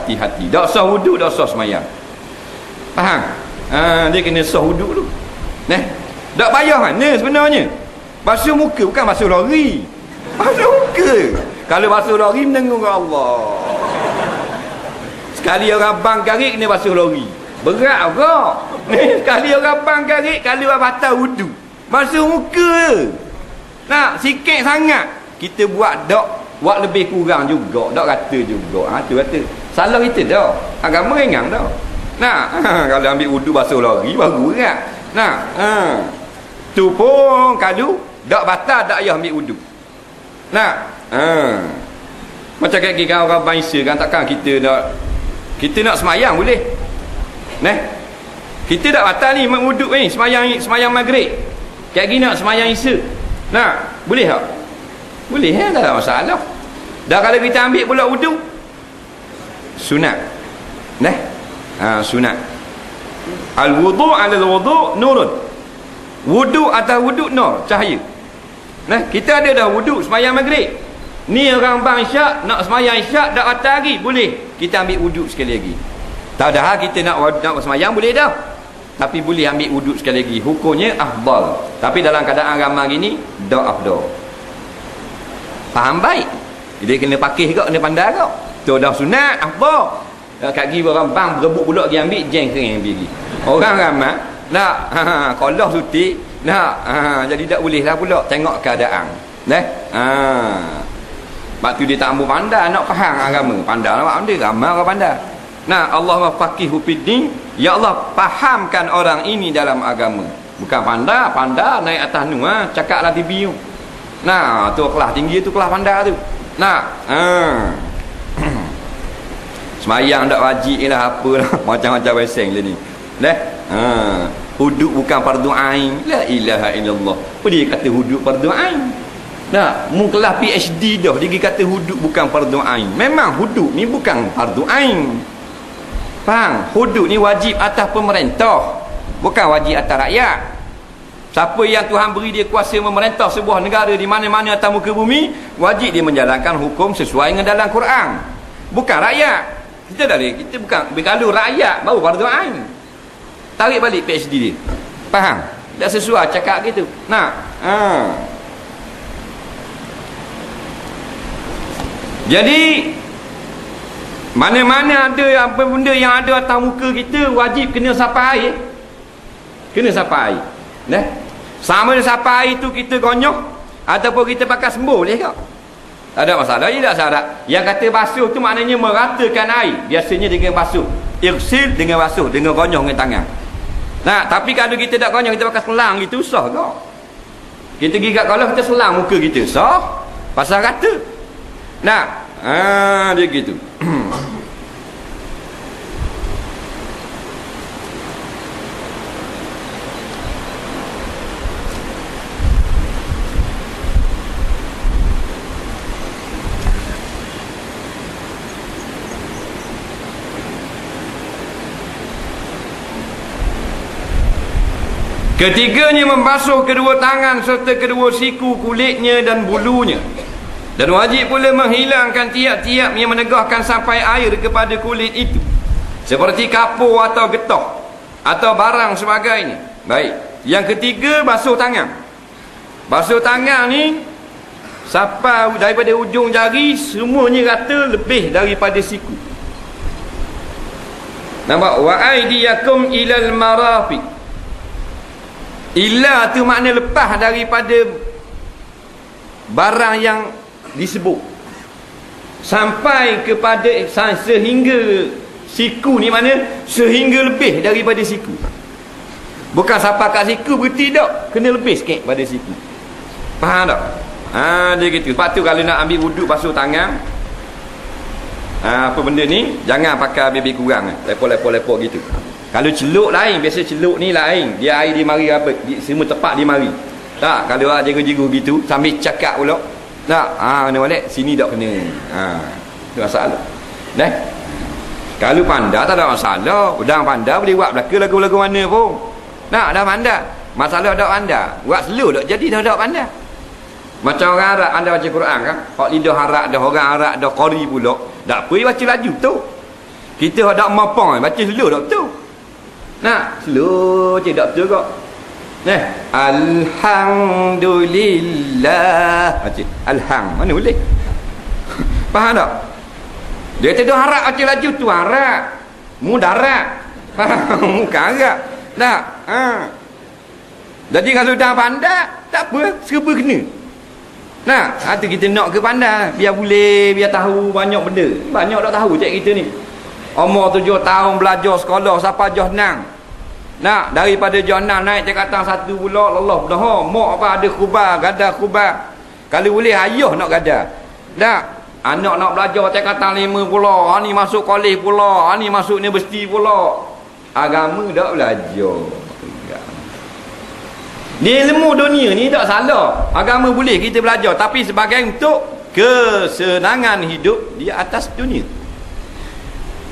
hati-hati. Tak sah wuduk, tak sah semayang. Faham? Dia kena sah wuduk tu. Tak payah mana sebenarnya. Basuh muka, bukan basuh lori. Basuh muka. Kalau basuh lori, mendengung ke Allah. Sekali orang bang garik, kena basuh lori. Berat kok. Sekali orang bang garik, kalau orang batal wuduk, basuh muka. Nak sikit sangat. Kita buat lebih kurang juga. Tak kata juga. Tu kata. Salah kita dah. Agama ringan dah. Kalau ambil wuduk basuh lori, baru berat. Tu pun kalau tak batal, tak payah ambil wuduk. Macam kaki orang bangsa kan, takkan kita nak semayang boleh. Kita tak batal ni wuduk ni, semayang maghrib. Kayak gini nak semayang isya. Boleh tak? Boleh, tak ada masalah. Dah kalau kita ambil pula wuduk sunat. Sunat. Al-wudu' ala al-wudu' nurun. Wuduk atas wuduk nur, cahaya. Kita ada dah wuduk semayang maghrib. Ni orang bang isyak, nak semayang isyak dak batal lagi, boleh. Kita ambil wuduk sekali lagi. Tak dah kita nak semayang boleh dah. Tapi boleh ambil wuduk sekali lagi. Hukumnya afdal. Tapi dalam keadaan ramai gini, dak afdal. Faham baik? Dia kena pakih kau, kena pandai kau. Tu dah sunat afdal. Kat gigi orang bang berebut pula pergi ambil jeng kering pergi. Orang ramai nak kalau suti nak jadi tak boleh lah pula tengok keadaan. Sebab tu dia tak ambil pandai nak faham agama. Pandai lah dia ramai orang pandai. Allah faqihu fiddin. Ya Allah, fahamkan orang ini dalam agama. Bukan pandai naik atas nu cakaplah TV tu. Tu kelas tinggi tu, kelas pandai tu. Semayang tak wajib lah, apalah macam-macam weseng lah ni. Huduk bukan fardu ain. La ilaha illallah. Apa dia kata huduk fardu ain? Kelas PhD dah dia kata huduk bukan fardu ain. Memang huduk ni bukan fardu ain. Faham? Hudud ni wajib atas pemerintah, bukan wajib atas rakyat. Siapa yang Tuhan beri dia kuasa memerintah sebuah negara di mana-mana atas muka bumi, wajib dia menjalankan hukum sesuai dengan dalam Quran. Bukan rakyat. Kita bukan, kalau rakyat baru fardu ain. Tarik balik PhD dia. Faham? Tak sesuai cakap gitu. Jadi mana-mana ada apa benda yang ada atas muka kita, wajib kena sapai air. Kena sapai air. Sama ada sapai air tu kita gonyok ataupun kita pakai sembuh, boleh tak? Tak ada masalah. Dia tak syarat. Yang kata basuh tu maknanya meratakan air. Biasanya dengan basuh. Irsil dengan basuh, dengan gonyok dengan tangan. Tapi kalau kita tak gonyok, kita pakai selang gitu, sah tak? Kita pergi kat kolam, kita selang muka kita, sah? Pasal rata. Dia gitu. Ketiganya membasuh kedua tangan serta kedua siku, kulitnya dan bulunya. Dan wajib pula menghilangkan tiap-tiap yang menegahkan sampai air kepada kulit itu, seperti kapur atau getah atau barang sebagainya. Baik. Yang ketiga, basuh tangan. Basuh tangan ni sampai daripada ujung jari semuanya rata lebih daripada siku. Nampak? Wa aydiyakum ilal marafiq. Ila tu makna lepas daripada barang yang disebut sampai kepada sehingga siku ni, mana sehingga lebih daripada siku. Bukan sampai kat siku berarti tak, kena lebih sikit pada siku. Faham tak? Dia gitu. Sebab tu kalau nak ambil wuduk basuh tangan, apa benda ni jangan pakai lebih kurang, lepok-lepok gitu. Kalau celup lain, biasa celup ni lain, dia air di mari apa, semua tepat di mari. Tak, kalau awak jeru-jeru gitu sambil cakap pula, tak, kena balik sini tak kena. Itu masalah. Kalau pandai tak ada masalah. Udang pandai boleh buat belaka lagu-lagu mana pun. Dah pandai. Masalah tak pandai, buat slow tak jadi dah tak pandai. Macam orang Arab, anda baca Quran kan, hak lidah Arab dah, orang Arab dah qari pula, tak apa dia baca laju tu. Kita ada mapang baca slow tak betul. Nah, slow je tak betul kok. Nah, alhamdulillah. Baca alham mana boleh? Faham tak? Dia tu harap baca laju tu harap. Mudarat. Faham? Bukan harap. Tak. Jadi kalau dah pandai, tak apa, serba kena. Nah, tu kita nak ke pandai, biar boleh, biar tahu banyak benda. Banyak tak tahu cik kita ni. Umur 7 tahun belajar sekolah sampai Johannam. Nah, daripada Johannam naik cakap satu pula Allah dah. Mak apa ada khubar, gada khubar. Kalau boleh ayah nak gada. Dah, anak nak belajar cakap 5 pula, ni masuk kolej pula, ni masuk universiti pula. Agama dak belajar. Ni ilmu dunia ni tak salah. Agama boleh kita belajar, tapi sebagai untuk kesenangan hidup di atas dunia.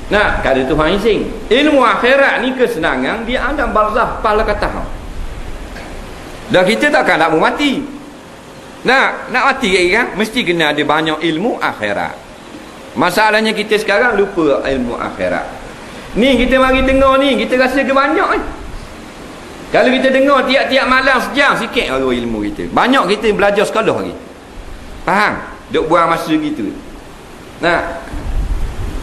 Nah, kata Tuhan ising. Ilmu akhirat ni kesenangan di alam barzah pahala kata. Dah kita takkan nak mati. Nah, nak mati kan mesti kena ada banyak ilmu akhirat. Masalahnya kita sekarang lupa ilmu akhirat. Ni kita mari dengar ni, kita rasa ke banyak ni. Kalau kita dengar tiap-tiap malam sejam sikit baru ilmu kita. Banyak kita belajar sekolah lagi. Faham? Duk buang masa gitu. Nah,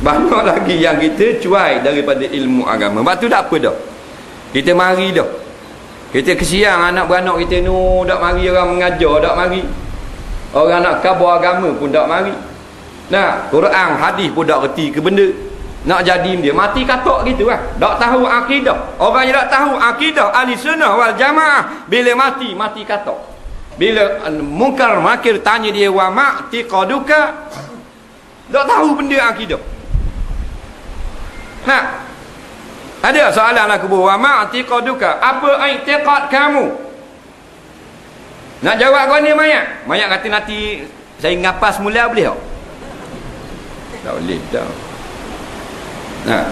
banyak lagi yang kita cuai daripada ilmu agama. Sebab tu tak apa dah. Kita mari dah. Kita kesian anak beranak kita ni tak mari orang mengajar, tak mari. Orang nak khabar agama pun tak mari. Nah, Quran, hadis pun tak reti ke benda. Nak jadi dia mati katok gitu lah. Tak tahu akidah. Orang yang tak tahu akidah ahli sunnah wal jamaah, bila mati katok. Bila mungkar makir tanya dia wa ma'tiqaduka, tak tahu benda akidah. Nah, ada soalan aku wa ma'tiqaduka, apa i'tiqad kamu? Nak jawab kau ni mayat? Mayat kata nanti saya ngapas mula boleh tak? Tak boleh dah. Nah,